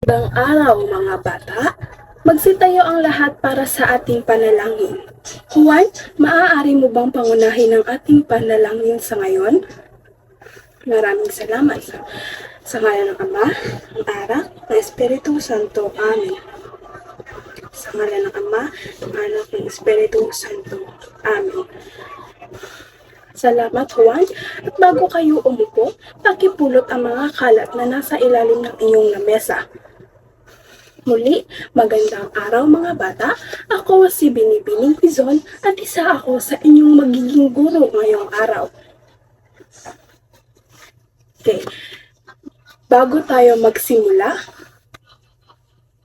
Magandang araw mga bata, magsitayo ang lahat para sa ating panalangin. Juan, maaari mo bang pangunahin ang ating panalangin sa ngayon? Maraming salamat. Sa ngalan ng Ama, ng Anak, ng Espiritu Santo. Amen. Sa ngalan ng Ama, ng Anak, ng Espiritu Santo. Amen. Salamat, Juan. At bago kayo umupo, pakipulot ang mga kalat na nasa ilalim ng inyong lamesa. Muli, magandang araw mga bata. Ako si Binibining Pizon at isa ako sa inyong magiging guro ngayong araw. Okay. Bago tayo magsimula,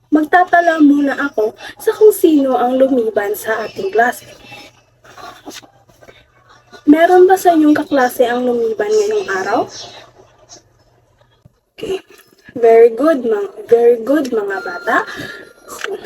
magtatala muna ako sa kung sino ang lumiban sa ating klase. Meron ba sa inyong kaklase ang lumiban ngayong araw? Okay. Very good mga bata. So,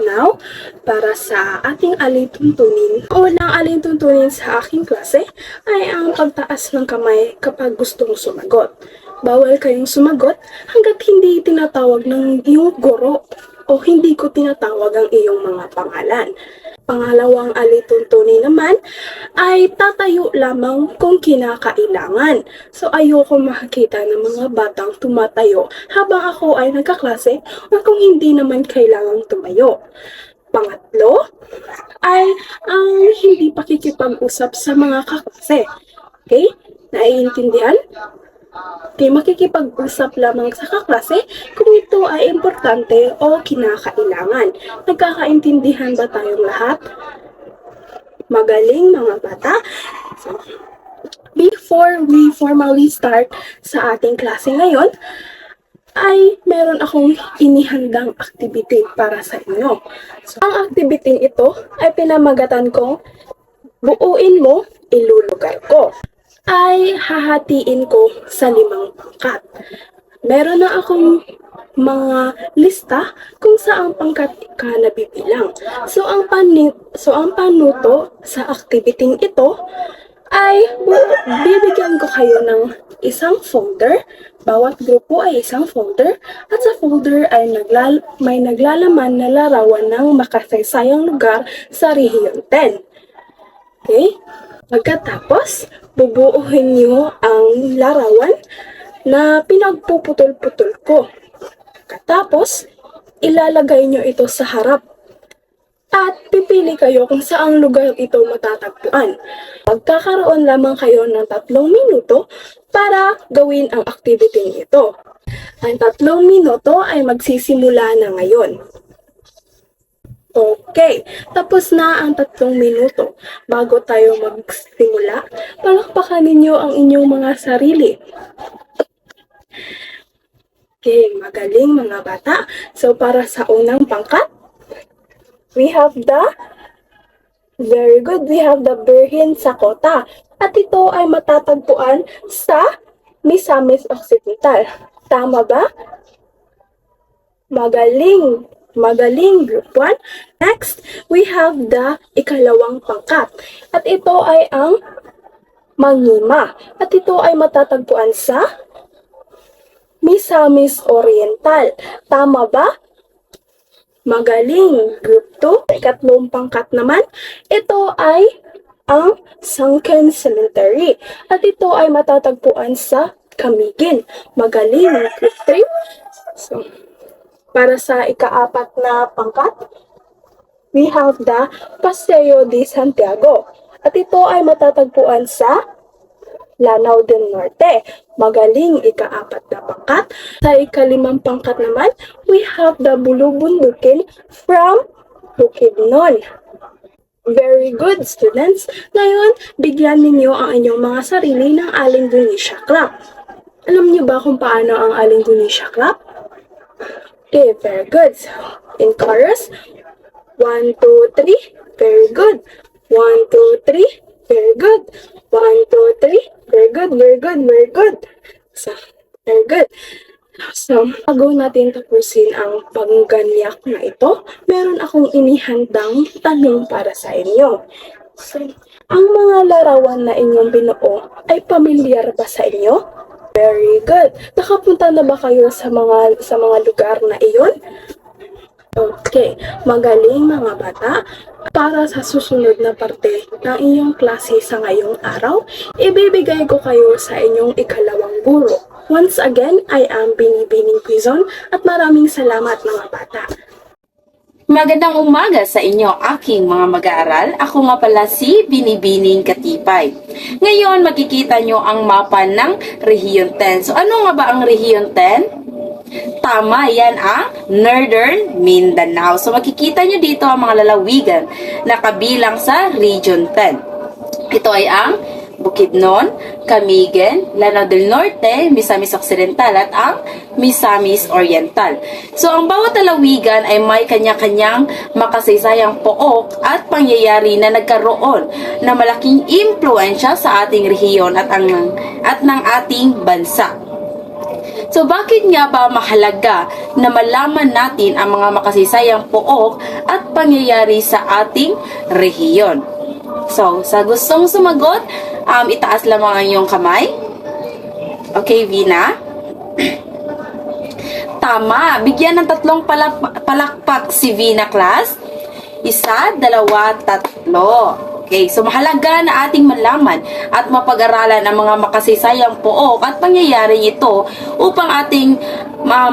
now, para sa ating alituntunin, unang alituntunin sa aking klase ay ang pagtaas ng kamay kapag gustong sumagot. Bawal kayong sumagot hanggat hindi tinatawag ng iyong guro o hindi ko tinatawag ang iyong mga pangalan. Pangalawang alituntunin naman ay tatayo lamang kung kinakailangan. So ayoko makakita ng mga batang tumatayo habang ako ay nagkaklase o kung hindi naman kailangang tumayo. Pangatlo ay ang hindi pakikipag-usap sa mga kaklase. Okay? Naiintindihan? Okay, makikipag-usap lamang sa kaklase kung ito ay importante o kinakailangan. Nagkakaintindihan ba tayong lahat? Magaling mga bata. So, before we formally start sa ating klase ngayon, ay meron akong inihandang activity para sa inyo. So, ang activity ito ay pinamagatan kong buuin mo, ilulugar ko. Ay hahatiin ko sa 5 pangkat. Meron na akong mga lista kung saang pangkat ka nabibilang. So ang panuto sa activity ito ay bibigyan ko kayo ng isang folder. Bawat grupo ay isang folder at sa folder ay may naglalaman na larawan ng makasaysayang lugar sa Rehiyon 10. Okay? Pagkatapos, bubuuhin niyo ang larawan na pinagpuputol-putol ko. Pagkatapos, ilalagay niyo ito sa harap. At pipili kayo kung saang lugar ito matatagpuan. Magkakaroon lamang kayo ng 3 minuto para gawin ang activity ito. Ang 3 minuto ay magsisimula na ngayon. Okay, tapos na ang 3 minuto. Bago tayo magsimula, palakpakan ninyo ang inyong mga sarili. Okay, magaling mga bata. So para sa unang pangkat, we have the Birhen Sakota. At ito ay matatagpuan sa Misamis Occidental. Tama ba? Magaling, group 1. Next, we have the ikalawang pangkat. At ito ay ang Mangima. At ito ay matatagpuan sa Misamis Oriental. Tama ba? Magaling, group 2. Ikatlong pangkat naman, ito ay ang Sunken Cemetery. At ito ay matatagpuan sa Camiguin. Magaling, group 3. So, para sa ika-4 na pangkat, we have the Paseo de Santiago. At ito ay matatagpuan sa Lanao del Norte. Magaling, ika-4 na pangkat. Sa ika-5 pangkat naman, we have the Bulubundukin from Bukidnon. Very good, students. Ngayon, bigyan ninyo ang inyong mga sarili ng Aling Dunisha Club. Alam niyo ba kung paano ang Aling Dunisha Club? Okay, very good. So, in chorus, 1, 2, 3, very good. 1, 2, 3, very good. 1, 2, 3, very good, very good, very good. So, very good. So, bago natin tapusin ang pangganyak na ito, meron akong inihandang tanong para sa inyo. So, ang mga larawan na inyong binuo ay pamilyar ba sa inyo? Very good. Nakapunta na ba kayo sa mga lugar na iyon? Okay, magaling mga bata. Para sa susunod na parte ng inyong klase sa ngayong araw, ibibigay ko kayo sa inyong ikalawang guro. Once again, I am Binibining Quizon at maraming salamat mga bata. Magandang umaga sa inyo, aking mga mag-aaral. Ako nga pala si Binibining Katipay. Ngayon, makikita nyo ang mapa ng Rehiyon 10. So, ano nga ba ang Rehiyon 10? Tama, yan ang Northern Mindanao. So, makikita nyo dito ang mga lalawigan na kabilang sa Region 10. Ito ay ang Bukidnon, Camigen, Lanao del Norte, Misamis Occidental at ang Misamis Oriental. So, ang bawat lalawigan ay may kanya-kanyang makasaysayang pook at pangyayari na nagkaroon na malaking impluensya sa ating rehiyon at ng ating bansa. So, bakit nga ba mahalaga na malaman natin ang mga makasaysayang pook at pangyayari sa ating rehiyon? So, sa gustong sumagot, itaas lamang ang iyong kamay. Okay, Vina? Tama. Bigyan ng 3 palakpak si Vina, class. 1, 2, 3. Okay, so mahalaga na ating malaman at mapag-aralan ang mga makasaysayang pook at pangyayari ito upang ating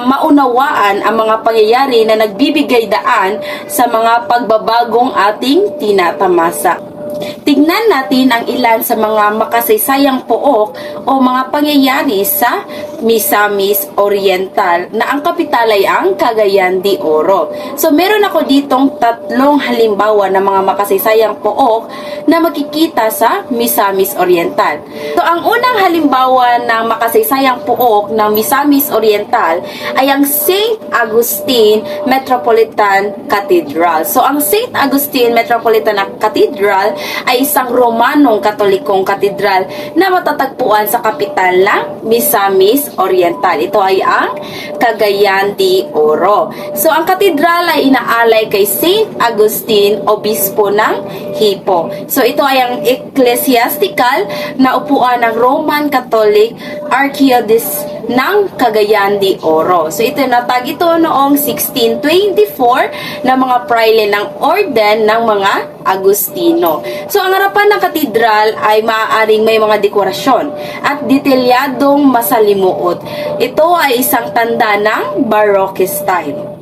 maunawaan ang mga pangyayari na nagbibigay daan sa mga pagbabagong ating tinatamasa. Tignan natin ang ilan sa mga makasaysayang pook o mga pangyayari sa Misamis Oriental na ang kapital ay ang Cagayan de Oro. So, meron ako ditong 3 halimbawa ng mga makasaysayang pook na makikita sa Misamis Oriental. So, ang unang halimbawa ng makasaysayang pook ng Misamis Oriental ay ang St. Agustin Metropolitan Cathedral. So, ang St. Agustin Metropolitan Cathedral ay isang Romanong Katolikong katedral na matatagpuan sa kapital ng Misamis Oriental. Ito ay ang Cagayan de Oro. So, ang katedral ay inaalay kay St. Agustin, obispo ng Hippo. So, ito ay ang ecclesiastical na upuan ng Roman Catholic Archdiocese ng Cagayan de Oro. So, ito natag ito noong 1624 na mga praile ng Orden ng mga Agustino. So, ang harapan ng katedral ay maaaring may mga dekorasyon at detalyadong masalimuot. Ito ay isang tanda ng Baroque style.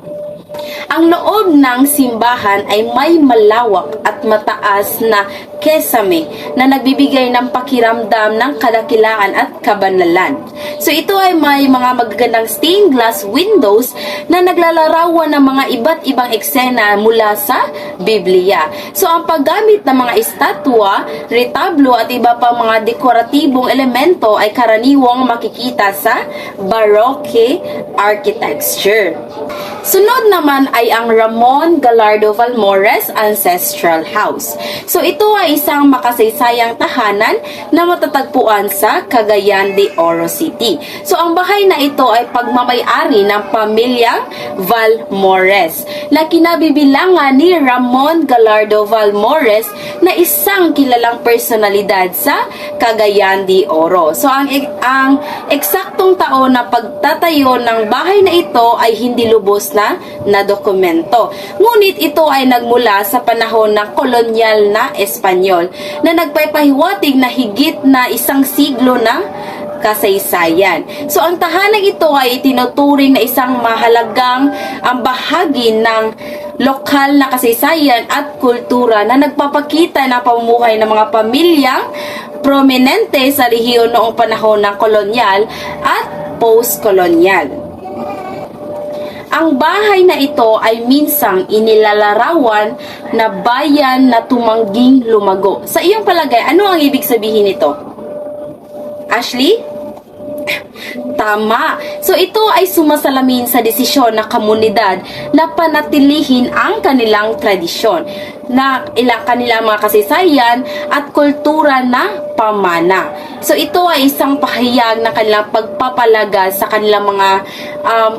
Ang loob ng simbahan ay may malawak at mataas na kesame na nagbibigay ng pakiramdam ng kadakilaan at kabanalan. So, ito ay may mga magagandang stained glass windows na naglalarawan ng mga iba't ibang eksena mula sa Biblia. So, ang paggamit ng mga estatwa, retablo at iba pang mga dekoratibong elemento ay karaniwang makikita sa Baroque architecture. Sunod naman ay ang Ramon Gallardo Valmores Ancestral House. So, ito ay isang makasaysayang tahanan na matatagpuan sa Cagayan de Oro City. So, ang bahay na ito ay pagmamay-ari ng pamilyang Valmores na kinabibilangan ni Ramon Gallardo Valmores na isang kilalang personalidad sa Cagayan de Oro. So, ang eksaktong taon na pagtatayo ng bahay na ito ay hindi lubos na dokumento. Ngunit ito ay nagmula sa panahon ng kolonyal na Espanyol na nagpapahiwatig na higit na 1 siglo ng kasaysayan. So, ang tahanang ito ay itinuturing na isang mahalagang bahagi ng lokal na kasaysayan at kultura na nagpapakita ng pamumuhay ng mga pamilyang prominente sa rehiyon noong panahon ng kolonyal at post-kolonyal. Ang bahay na ito ay minsang inilalarawan na bayan na tumangging lumago. Sa iyong palagay, ano ang ibig sabihin nito? Ashley? Tama. So, ito ay sumasalamin sa desisyon ng komunidad na panatilihin ang kanilang tradisyon. na ilang kanilang mga kasaysayan at kultura na pamana. So ito ay isang pahayag na kanilang pagpapalaga sa kanilang mga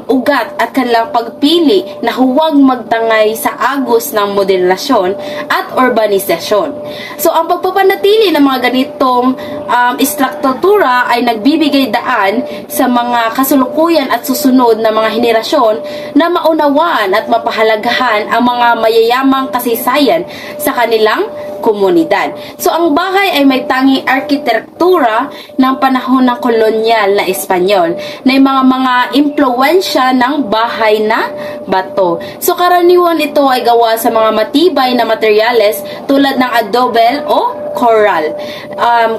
ugat at kanilang pagpili na huwag magtangay sa agos ng modernasyon at urbanisasyon. So ang pagpapanatili ng mga ganitong istruktura ay nagbibigay daan sa mga kasalukuyan at susunod na mga henerasyon na maunawaan at mapahalagahan ang mga mayayamang kasaysayan sa kanilang komunidad. So ang bahay ay may tanging arkitektura ng panahon ng kolonyal na Espanyol na mga impluwensya ng bahay na bato. So karaniwan ito ay gawa sa mga matibay na materyales tulad ng adobe o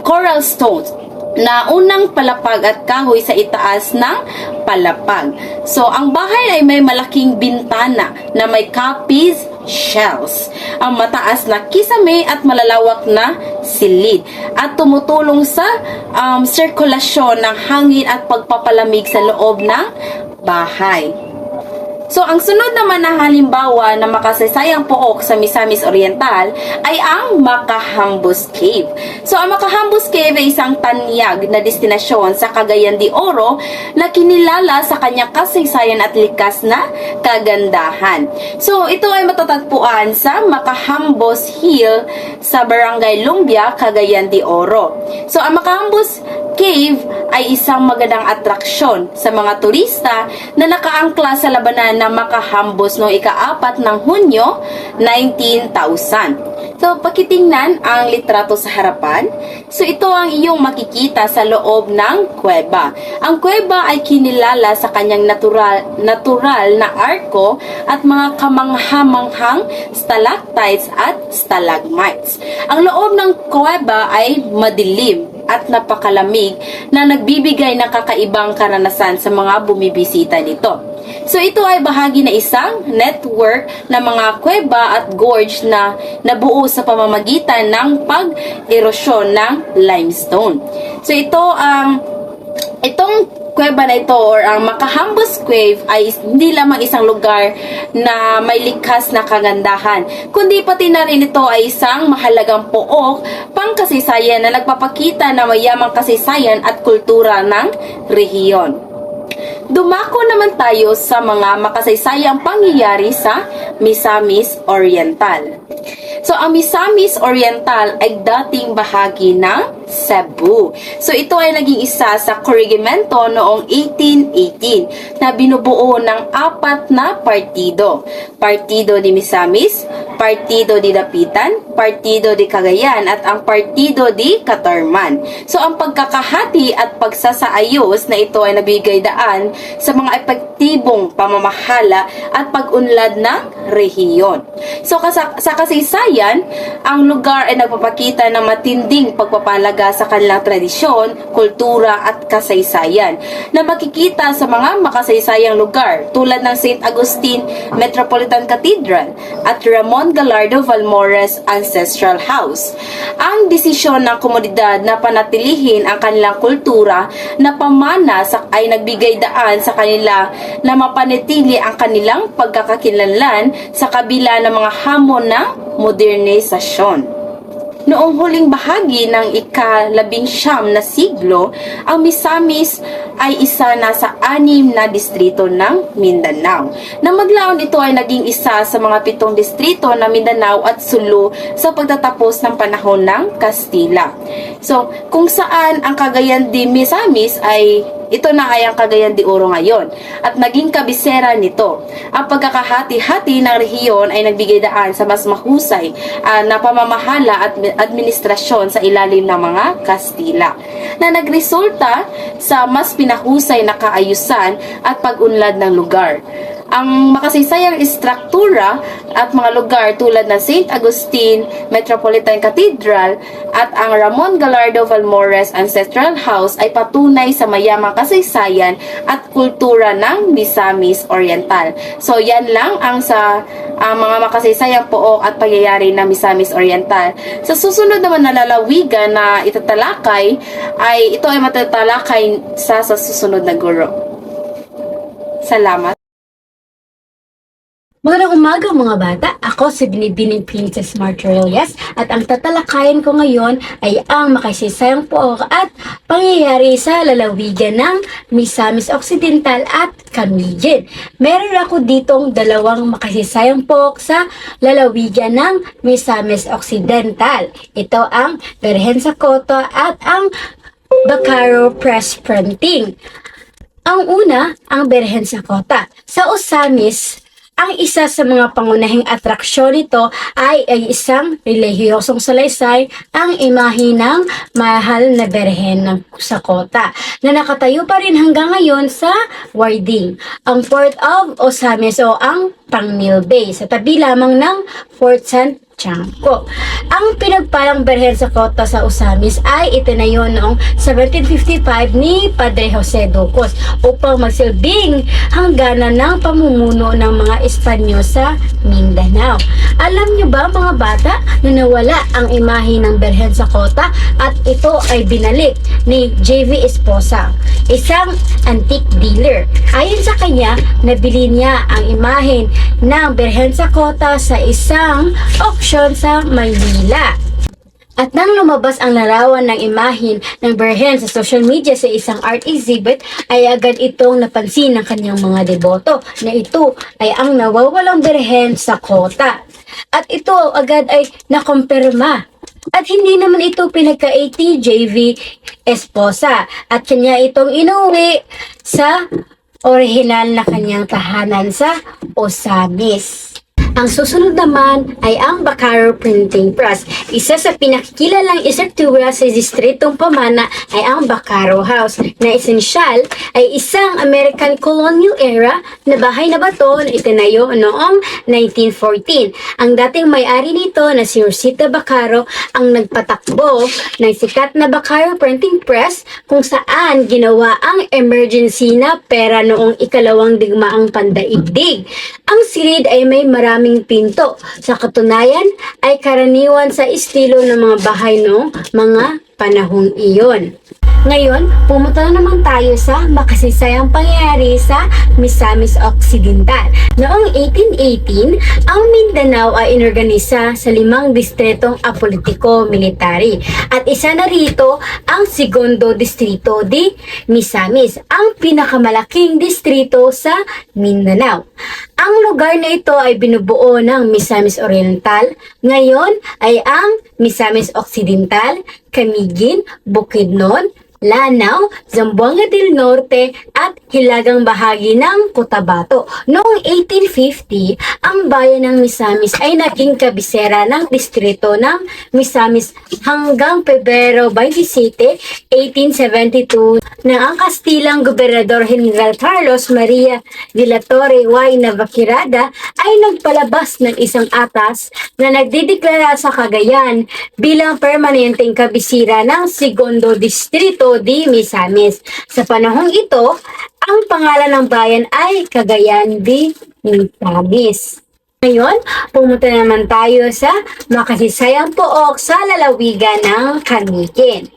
coral stones na unang palapag at kahoy sa itaas ng palapag. So, ang bahay ay may malaking bintana na may kapis shells, ang mataas na kisame at malalawak na silid at tumutulong sa sirkulasyon ng hangin at pagpapalamig sa loob ng bahay. So, ang sunod naman na halimbawa na makasaysayang pook sa Misamis Oriental ay ang Macahambus Cave. So, ang Macahambus Cave ay isang tanyag na destinasyon sa Cagayan de Oro na kinilala sa kanyang kasaysayan at likas na kagandahan. So, ito ay matatagpuan sa Macahambus Hill sa Barangay Lumbia, Cagayan de Oro. So, ang Macahambus Cave ay isang magandang atraksyon sa mga turista na nakaangkla sa labanan ng Macahambus noong ika-4 ng Hunyo, 19,000. So, pakitingnan ang litrato sa harapan. So, ito ang iyong makikita sa loob ng kuweba. Ang kuweba ay kinilala sa kanyang natural na arko at mga kamangha-manghang stalactites at stalagmites. Ang loob ng kuweba ay madilim at napakalamig na nagbibigay ng kakaibang karanasan sa mga bumibisita nito. So ito ay bahagi na isang network ng mga kuweba at gorge na nabuo sa pamamagitan ng pag-erosyon ng limestone. So itong kuweba na ito or ang Macahambus Cave ay hindi lamang isang lugar na may likas na kagandahan, kundi pati na rin ito ay isang mahalagang pook pangkasaysayan na nagpapakita na mayamang kasaysayan at kultura ng rehiyon. Dumako naman tayo sa mga makasaysayang pangyayari sa Misamis Oriental. So, ang Misamis Oriental ay dating bahagi ng Cebu. So, ito ay naging isa sa corregimento noong 1818 na binubuo ng 4 na partido. Partido de Misamis, Partido de Dapitan, Partido de Cagayan, at ang Partido de Catarman. So, ang pagkakahati at pagsasaayos na ito ay nabigay daan sa mga epektibong pamamahala at pag-unlad ng rehiyon. So, sa kasaysayan, ang lugar ay nagpapakita ng matinding pagpapalaga sa kanilang tradisyon, kultura at kasaysayan na makikita sa mga makasaysayang lugar tulad ng St. Agustin Metropolitan Cathedral at Ramon Gallardo Valmores Ancestral House. Ang desisyon ng komunidad na panatilihin ang kanilang kultura na pamana ay nagbigay daan sa kanila na mapanatili ang kanilang pagkakakilanlan sa kabila ng mga hamon ng modernisasyon. Noong huling bahagi ng ika-19 na siglo, ang Misamis ay isa na sa 6 na distrito ng Mindanao. Na maglaon ito ay naging isa sa mga 7 distrito ng Mindanao at Sulu sa pagtatapos ng panahon ng Kastila. So, kung saan ang Cagayan de Misamis ay ito na ay ang Cagayan de Oro ngayon at naging kabisera nito. Ang pagkakahati-hati ng rehiyon ay nagbigay daan sa mas mahusay na pamamahala at administrasyon sa ilalim ng mga Kastila na nagresulta sa mas pinahusay na kaayusan at pag-unlad ng lugar. Ang makasaysayang istruktura at mga lugar tulad ng St. Agustin Metropolitan Cathedral at ang Ramon Gallardo Valmores Ancestral House ay patunay sa mayamang kasaysayan at kultura ng Misamis Oriental. So yan lang ang mga makasaysayang pook at pangyayari ng Misamis Oriental. Sa susunod naman na lalawigan na itatalakay ito ay matatalakay sa susunod na guro. Salamat. Magandang umaga mga bata, ako si Binibining Princess Martirias at ang tatalakayin ko ngayon ay ang makasaysayang pook at pangyayari sa lalawigan ng Misamis Occidental at Camiguin. Meron ako ditong dalawang makasaysayang pook sa lalawigan ng Misamis Occidental. Ito ang Berhen sa Koto at ang Bacaro Press Printing. Ang una, ang Berhen sa Kota. Sa Osamis, ang isa sa mga pangunahing atraksyon nito ay isang relihiyosong salaysay, ang imahe ng mahal na Berhen ng Sakota na nakatayo pa rin hanggang ngayon sa Warding, ang Port of Osamis o ang Pangmil Bay sa tabi lamang ng Fort San Tiangco. Ang pinagpalang Berhen sa Kota sa Osamis ay itinayo noong 1755 ni Padre Jose Ducos upang magsilbing hangganan ng pamumuno ng mga Espanyol sa Mindanao. Alam niyo ba mga bata na nawala ang imahe ng Berhen sa Kota at ito ay binalik ni J.V. Esposa, isang antique dealer. Ayon sa kanya, nabili niya ang imahe ng Berhen sa Kota sa isang auction sa Maynila. At nang lumabas ang larawan ng imahin ng Berhen sa social media sa isang art exhibit, ay agad itong napansin ng kanyang mga deboto na ito ay ang nawawalang Berhen sa Kota. At ito agad ay nakumpirma. At hindi naman ito pinagka-AT JV Esposa at kanya itong inuwi sa orihinal na kanyang tahanan sa Osamis. Ang susunod naman ay ang Bacaro Printing Press. Isa sa pinakikilalang istruktura sa distritong Pamana ay ang Bacaro House na esensyal ay isang American colonial era na bahay na bato na itinayo noong 1914. Ang dating may-ari nito na si Rosita Bacaro ang nagpatakbo ng sikat na Bacaro Printing Press kung saan ginawa ang emergency na pera noong ikalawang digmaang pandaigdig. Ang silid ay may maraming pinto. Sa katunayan ay karaniwan sa estilo ng mga bahay noong mga panahong iyon. Ngayon, pumunta na naman tayo sa makasaysayang pangyayari sa Misamis Occidental. Noong 1818, ang Mindanao ay inorganisa sa 5 distritong apolitiko-military. At isa na rito ang Segundo Distrito di Misamis, ang pinakamalaking distrito sa Mindanao. Ang lugar na ito ay binubuo ng Misamis Oriental, ngayon ay ang Misamis Occidental, Camiguin, Bukidnon, Lanao, Zamboanga del Norte at hilagang bahagi ng Cotabato. Noong 1850, ang bayan ng Misamis ay naging kabisera ng distrito ng Misamis hanggang Pebrero 27, 1872 na ang Kastilang Gobernador General Carlos Maria de la Torre y Navaquerada ay nagpalabas ng isang atas na nagdideklara sa Cagayan bilang permanenteng kabisera ng Segundo Distrito di Misamis. Sa panahong ito, ang pangalan ng bayan ay Cagayan de Misamis. Ngayon, pumunta naman tayo sa makasaysayang pook sa lalawigan ng Camiguin.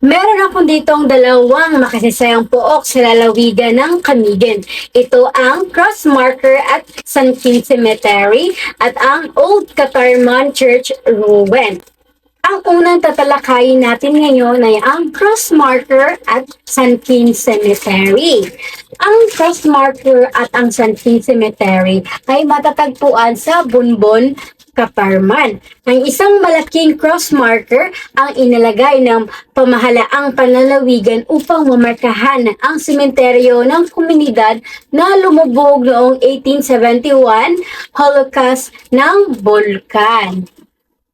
Meron ako ditong dalawang makasaysayang pook sa lalawigan ng Camiguin. Ito ang Cross Marker at San Quin Cemetery at ang Old Catarman Church Ruin. Ang unang tatalakayin natin ngayon ay ang Cross Marker at San Quin Cemetery. Ang Cross Marker at ang San Quin Cemetery ay matatagpuan sa Bunbon, Catarman. Ang isang malaking cross marker ang inilagay ng pamahalaang panlalawigan upang mamarkahan ang sementeryo ng komunidad na lumubog noong 1871 Holocaust ng Bulkan.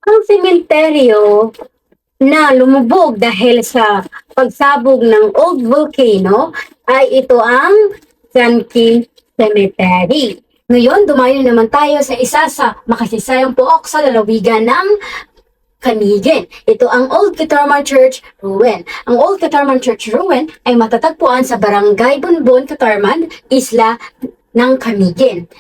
Ang sementeryo na lumubog dahil sa pagsabog ng old volcano ay ito ang San Quin Cemetery. Ngayon, dumayo naman tayo sa isa sa makasaysayang pook sa lalawigan ng Camiguin. Ito ang Old Catarman Church Ruin. Ang Old Catarman Church Ruin ay matatagpuan sa Barangay Bunbon, Catarman, Isla ng Camiguin.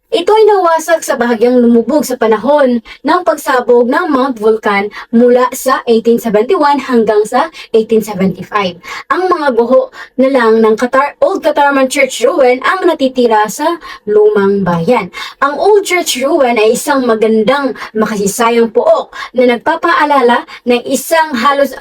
Ito ay nawasak sa bahagyang lumubog sa panahon ng pagsabog ng Mount Vulcan mula sa 1871 hanggang sa 1875. Ang mga guho na lang ng Old Katarman Church Ruin ang natitira sa lumang bayan. Ang Old Church Ruin ay isang magandang makasisayang pook na nagpapaalala ng isang halos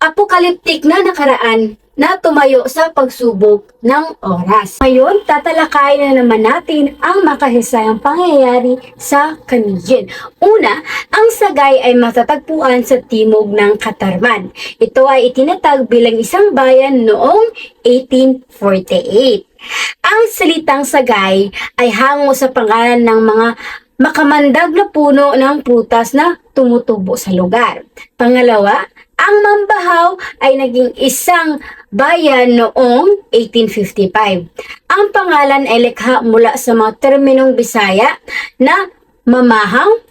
apokaliptik na nakaraan na tumayo sa pagsubok ng oras. Ngayon, tatalakayin na naman natin ang makahusayang pangyayari sa Camiguin. Una, ang Sagay ay matatagpuan sa timog ng Katarman. Ito ay itinatag bilang isang bayan noong 1848. Ang salitang Sagay ay hango sa pangalan ng mga makamandag na puno ng prutas na tumutubo sa lugar. Pangalawa, ang Mambahaw ay naging isang bayan noong 1855. Ang pangalan ay likha mula sa mga terminong Bisaya na mamahaw,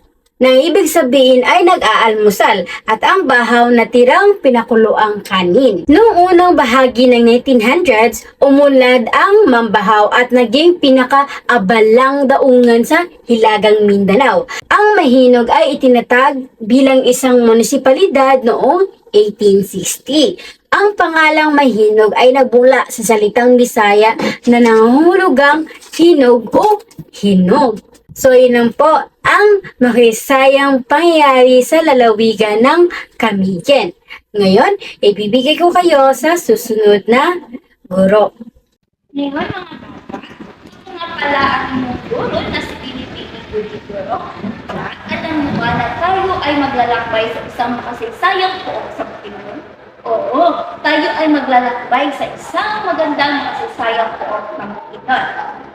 na ibig sabihin ay nag-aalmusal, at ang bahaw na tirang pinakuloang kanin. Noong unang bahagi ng 1900s, umunlad ang Mambahaw at naging pinaka-abalang daungan sa Hilagang Mindanao. Ang Mahinog ay itinatag bilang isang munisipalidad noong 1860. Ang pangalang Mahinog ay nagmula sa salitang Bisaya na nangangahulugang hinog o hinog. So, yun lang po ang makisayang pangyayari sa lalawigan ng Camiguin. Ngayon, ibibigay ko kayo sa susunod na guro. Ngayon mga bata, ito nga pala ang inyong guro na si Pilipino Guro. Alam mo ba na tayo ay maglalakbay sa isang makasaysayang pook sa Bukidnon? Oo, tayo ay maglalakbay sa isang magandang makasaysayang pook ng Bukidnon.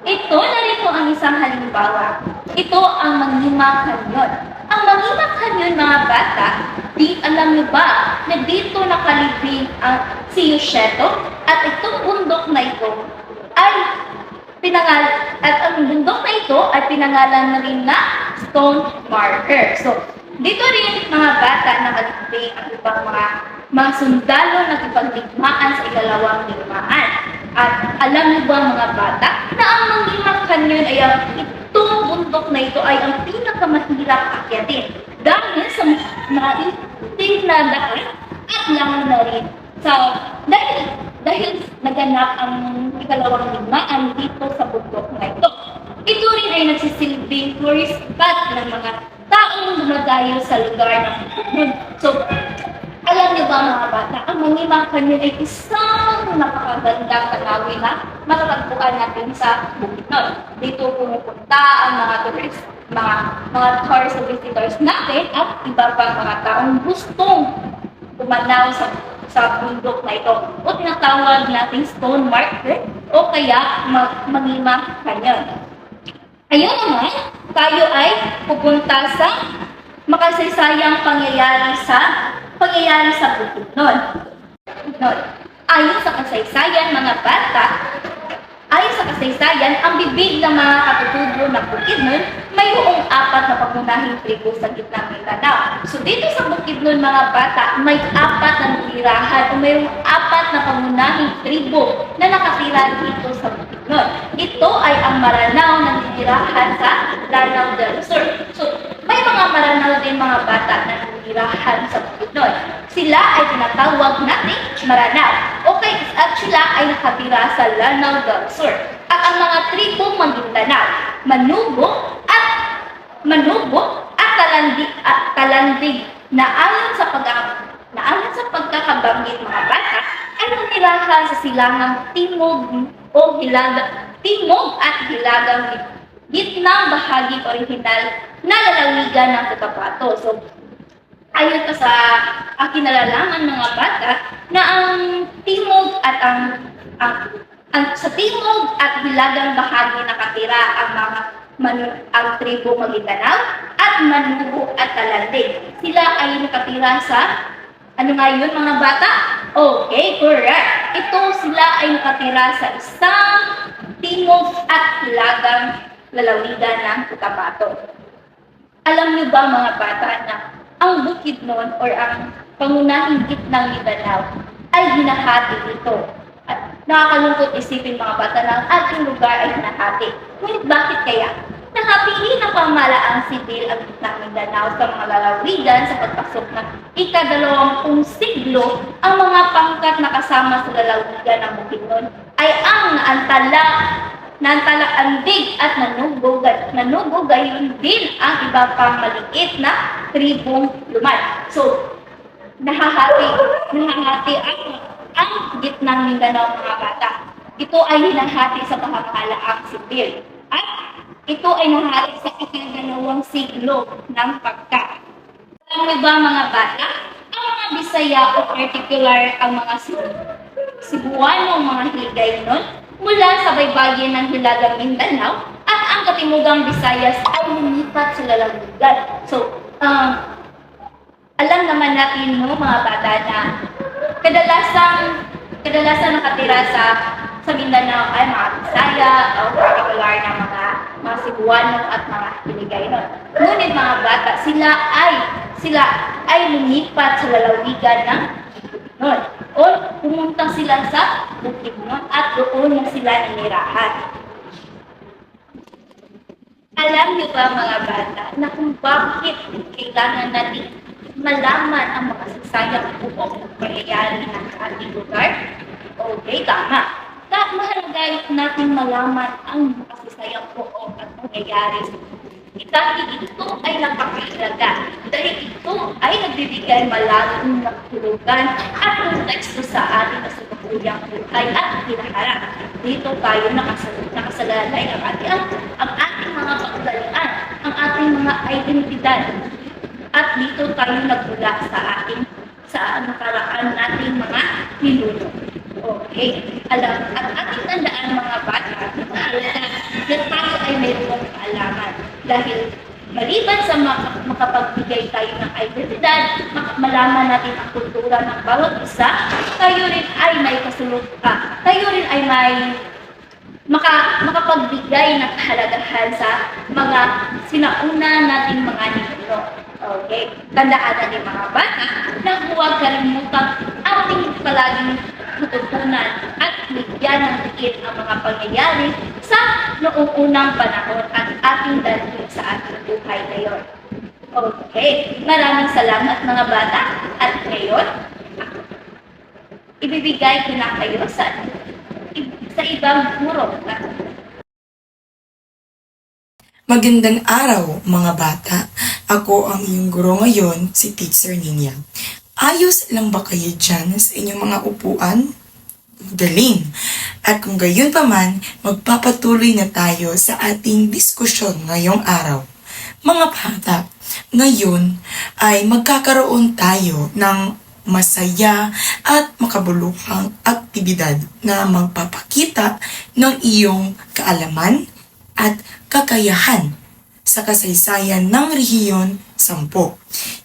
Ito, narito ang isang halimbawa. Ito ang Mangima Canyon. Ang Mangima Canyon, mga bata, alam niyo ba na dito nakalibing ang si Yuseto? At itong bundok na ito ay pinangalan na rin na Stone Marker. So, dito rin mga bata nakalibing ang ibang mga sundalo na kipagdigmaan sa ikalawang digmaan. At alam niyo ba mga bata na ang Mangima Canyon ay itong bundok na ito ay ang pinakamahirap akyatin dahil sa maintindi na daan at lang na rin. So, dahil naganap ang ikalawang digmaan dito sa bundok na ito. Ito rin ay nagsisilbing tourist spot ng mga taong dumadayo sa lugar ng Bukidnon. So, alam niyo ba mga bata, ang Mangima Canyon ay isang napakagandang tanawin na matatagpuan natin sa Bukidnon. Dito pumupunta ang mga tourist, mga tourist visitors natin at iba pang mga taong gustong umanaw sa bundok na ito o tinatawag nating Stone Marker o kaya Mangima Canyon. Ayun naman, tayo ay pupunta sa makasaysayang pangyayari sa Bukidnon. Ayon sa kasaysayan, mga bata, ang bibig ng mga katutubo ng Bukidnon mayroong 4 na pangunahing tribo sa gitnang Mindanao. So dito sa Bukidnon, mga bata, may 4 na tirahan o mayroong 4 na pangunahing tribo na nakatira dito sa Bukidnon. Ito ay ang Maranao na titirahan sa Lanao del Sur. So may mga Maranao din mga bata na titirahan sa Bukidnon. Sila ay tinatawag nating Maranao. Okay, at sila ay nakatira sa Lanao del Sur. At ang mga tribong Maguindanao, Manubo at Talandig na ayon sa pagkakabanggit mga bata ay nanirahan sa silangang timog at hilagang gitnang bahagi orihinal na lalawigan ng Cotabato. So, ayon pa sa aking nalalaman mga bata na ang timog at sa timog at hilagang bahagi nakatira ang tribo Maguindanao at Manubo at Talandig. Sila ay nakatira sa ano nga yun mga bata? Okay, correct. Sila ay nakatira sa isang timog at hilagang lalawigan ng Cotabato. Alam niyo ba mga bata na ang Bukidnon or ang pangunahing gitnang Mindanao ay hinahati dito At nakakalungkot isipin mga bata na ang ating lugar ay nahati. Ngunit bakit kaya? Nakapili ng pamahalaang sibil ang gitnang Mindanao sa mga lalawigan sa pagpasok ng ika-20 siglo. Ang mga pangkat na kasama sa lalawigan ng Bukidnon ay ang naantala-andig at nanugo gayon din ang iba pang maliit na tribong lumad. So, nahahati ang gitnang Mindanao mga bata. Ito ay hinahati sa pamahalaang sibil. At ito ay nahati sa ika-2 siglo ng pagka. Alam mo ba mga bata, ang mga Bisaya o particular ang mga Cebuano, mga Hiligaynon, mula sa baybayin ng Hilagang Mindanao at ang Katimugang Visayas ay lumipat sa lalawigan. So, alam naman natin no, mga bata na kadalasan nakatira sa Mindanao ay mga Bisaya o particular na mga Cebuano at mga Hiligaynon. Ngunit mga bata, sila ay lumipat sa lalawigan ng Bukidnon o pumunta sila sa Bukidnon at doon na sila ninirahan. Alam niyo ba mga bata na kung bakit kailangan natin malaman ang makasaysayang buong pangyayari ng ating lugar? Okay, tama. Mahalaga natin malaman ang makasaysayang buong at pangyayari sa dahil ito ay napakahalaga. Dahil ito ay nagbibigay malalim na tulugan at konteksto sa ating kasalukuyang buhay at hinaharap. Dito tayo nakasalalay ang ating mga kaugalian, ang ating mga identidad. At dito tayo nagmula sa nakaraan nating mga ninuno. Okay. At ating tandaan mga bata, mahalaga na tayo ay mayroong kaalaman. Dahil maliban sa makapagbigay tayo ng identidad, malaman natin ang kultura ng bawat isa, tayo rin ay may tayo rin ay may makapagbigay ng kahalagahan sa mga sinauna nating mga ninuno. Okay. Tandaan natin mga bata na huwag kalimutang ating palaging matutunan at bigyan ng tiit ang mga pangyayari sa noong unang panahon at ating dalhin sa ating buhay ngayon. Okay, maraming salamat mga bata at ngayon, ibibigay ko na kayo sa ibang guro. Magandang araw mga bata. Ako ang iyong guro ngayon, si Teacher Ninya. Ayos lang ba kayo dyan sa inyong mga upuan? Galing! At kung gayon pa man, magpapatuloy na tayo sa ating diskusyon ngayong araw. Mga bata, ngayon ay magkakaroon tayo ng masaya at makabuluhang aktibidad na magpapakita ng iyong kaalaman at kakayahan sa kasaysayan ng Rehiyon 10.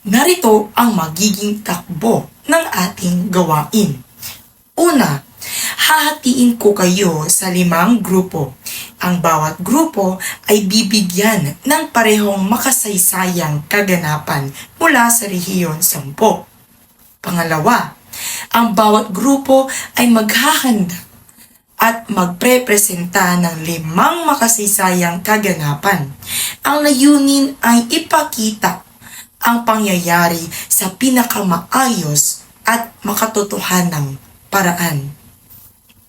Narito ang magiging takbo ng ating gawain. Una, hahatiin ko kayo sa 5 grupo. Ang bawat grupo ay bibigyan ng parehong makasaysayang kaganapan mula sa Rehiyon 10. Pangalawa, ang bawat grupo ay maghahanda at magprepresenta ng 5 makasaysayang kaganapan. Ang layunin ay ipakita ang pangyayari sa pinakamaayos at makatotohanang paraan.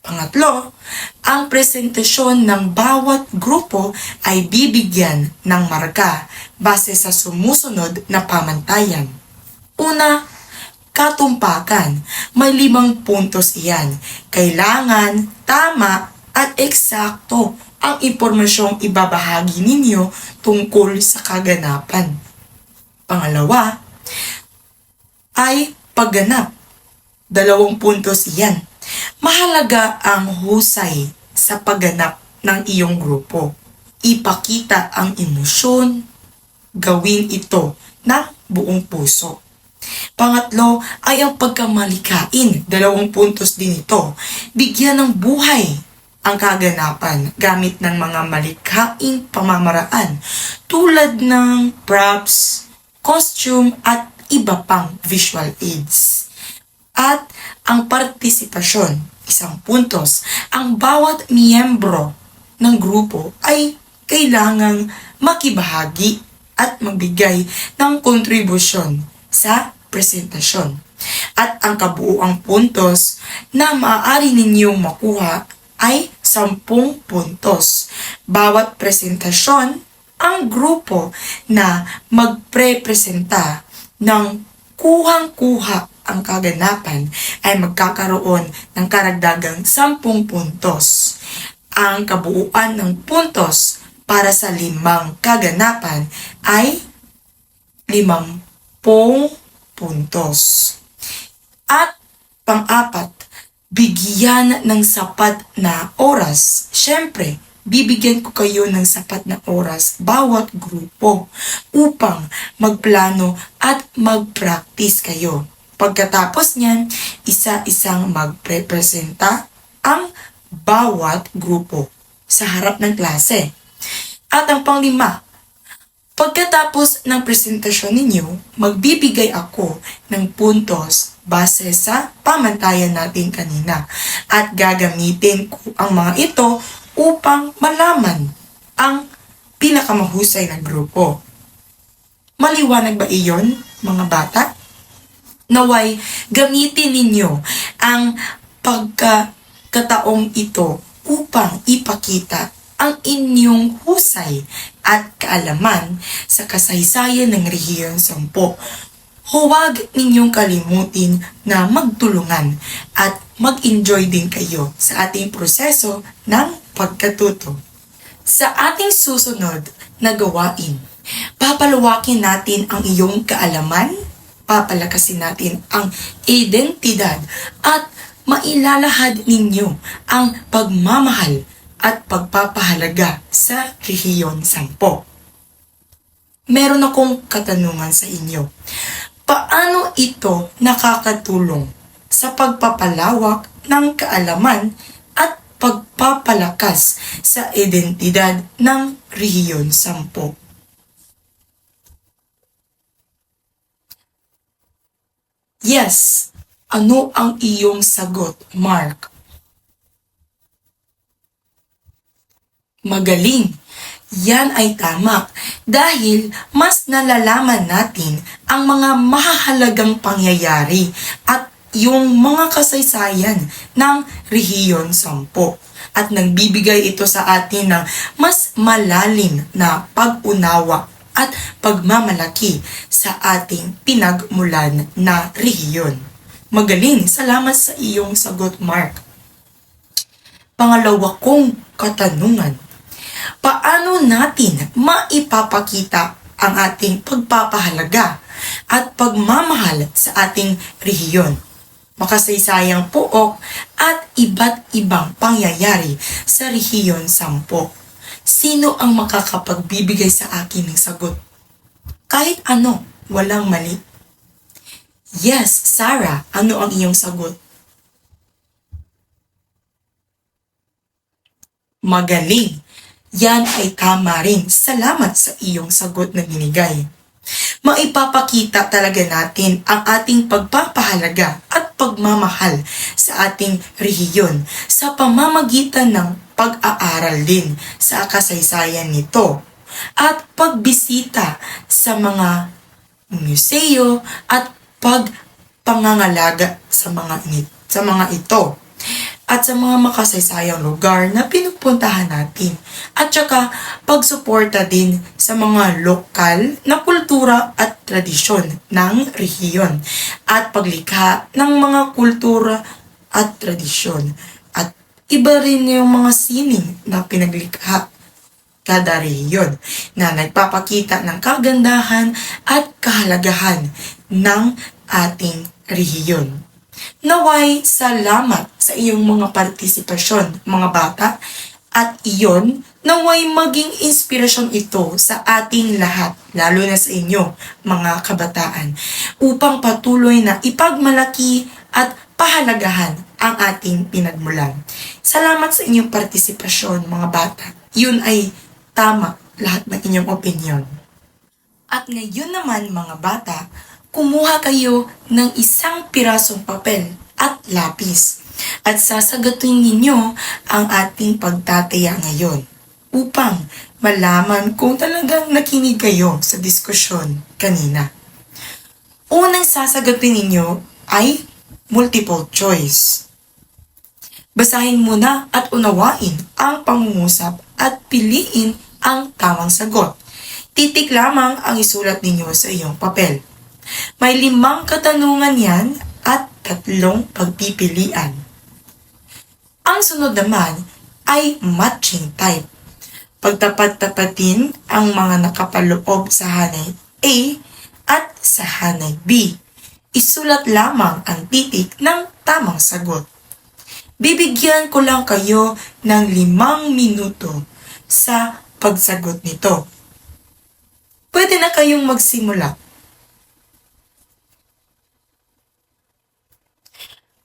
Pangatlo, ang presentasyon ng bawat grupo ay bibigyan ng marka base sa sumusunod na pamantayan. Una, katumpakan. May 5 puntos iyan. Kailangan, tama, at eksakto ang impormasyong ibabahagi ninyo tungkol sa kaganapan. Pangalawa, ay pagganap. 2 puntos iyan. Mahalaga ang husay sa pagganap ng iyong grupo. Ipakita ang emosyon, gawin ito ng buong puso. Pangatlo ay ang pagkamalikain. 2 puntos din ito. Bigyan ng buhay ang kaganapan gamit ng mga malikhaing pamamaraan tulad ng props, costume at iba pang visual aids. At ang partisipasyon. isang puntos. Ang bawat miyembro ng grupo ay kailangang makibahagi at magbigay ng kontribusyon sa presentasyon. At ang kabuuang puntos na maaari ninyong makuha ay 10 puntos. Bawat presentasyon, ang grupo na magpre-presenta ng kuhang-kuha ang kaganapan ay magkakaroon ng karagdagang 10 puntos. Ang kabuuan ng puntos para sa 5 kaganapan ay 50 puntos. At pang-apat, bigyan ng sapat na oras. Siyempre, bibigyan ko kayo ng sapat na oras bawat grupo upang magplano at mag-practice kayo. Pagkatapos niyan, isa-isang magprepresenta ang bawat grupo sa harap ng klase. At ang pang-5, pagkatapos ng presentasyon ninyo, magbibigay ako ng puntos base sa pamantayan natin kanina. At gagamitin ko ang mga ito upang malaman ang pinakamahusay na grupo. Maliwanag ba iyon, mga bata? Naway, gamitin ninyo ang pagkakataong ito upang ipakita ang inyong husay at kaalaman sa kasaysayan ng Rehiyon 10. Huwag ninyong kalimutin na magtulungan at mag-enjoy din kayo sa ating proseso ng pagkatuto. Sa ating susunod na gawain, papaluwakin natin ang iyong kaalaman, papalakasin natin ang identidad at mailalahad ninyo ang pagmamahal at pagpapahalaga sa Rehiyon 10. Meron akong katanungan sa inyo. Paano ito nakakatulong sa pagpapalawak ng kaalaman at pagpapalakas sa identidad ng Rehiyon 10? Yes. Ano ang iyong sagot, Mark? Magaling. Yan ay tama dahil mas nalalaman natin ang mga mahahalagang pangyayari at yung mga kasaysayan ng Rehiyon 10 at nagbibigay ito sa atin ng mas malalim na pag-unawa at pagmamalaki sa ating pinagmulan na rehiyon. Magaling, salamat sa iyong sagot, Mark. Pangalawa kong katanungan. Paano natin maipapakita ang ating pagpapahalaga at pagmamahal sa ating rehiyon? Makasaysayang pook at iba't ibang pangyayari sa Rehiyon 10. Sino ang makakapagbibigay sa akin ng sagot? Kahit ano, walang mali. Yes, Sarah, ano ang iyong sagot? Magaling. Yan ay tama rin. Salamat sa iyong sagot na binigay. Maipapakita talaga natin ang ating pagpapahalaga at pagmamahal sa ating rehiyon sa pamamagitan ng pag-aaral din sa kasaysayan nito at pagbisita sa mga museo at pagpangangalaga sa mga ito at sa mga makasaysayang lugar na pinupuntahan natin. At saka pagsuporta din sa mga lokal na kultura at tradisyon ng rehiyon at paglikha ng mga kultura at tradisyon. At iba rin yung mga sining na pinaglikha kada rehiyon na nagpapakita ng kagandahan at kahalagahan ng ating rehiyon. Naway, salamat sa iyong mga partisipasyon, mga bata, at iyon, naway maging inspirasyon ito sa ating lahat, lalo na sa inyo, mga kabataan, upang patuloy na ipagmalaki at pahalagahan ang ating pinagmulan. Salamat sa inyong partisipasyon, mga bata. Yun ay tama lahat ng inyong opinion. At ngayon naman, mga bata, kumuha kayo ng isang pirasong papel at lapis. At sasagutin ninyo ang ating pagtataya ngayon upang malaman kung talagang nakinig kayo sa diskusyon kanina. Unang sasagutin ninyo ay multiple choice. Basahin muna at unawain ang pangungusap at piliin ang tamang sagot. Titik lamang ang isulat ninyo sa iyong papel. May 5 katanungan yan at 3 pagpipilian. Ang sunod naman ay matching type. Pagtapat-tapatin ang mga nakapaloob sa hanay A at sa hanay B. Isulat lamang ang titik ng tamang sagot. Bibigyan ko lang kayo ng 5 minuto sa pagsagot nito. Pwede na kayong magsimula.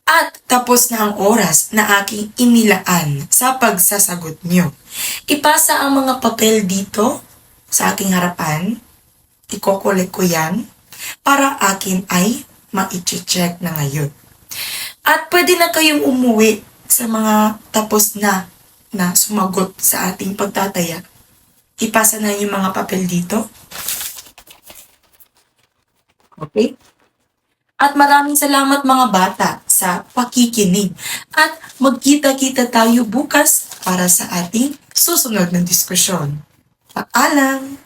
At tapos na ang oras na aking inilaan sa pagsasagot nyo. Ipasa ang mga papel dito sa aking harapan. Ikokolek ko yan para akin ay ma-check na ngayon. At pwede na kayong umuwi sa mga tapos na sumagot sa ating pagtataya. Ipasa na yung mga papel dito. Okay? At maraming salamat mga bata sa pakikinig. At magkita-kita tayo bukas para sa ating susunod na diskusyon. Paalam!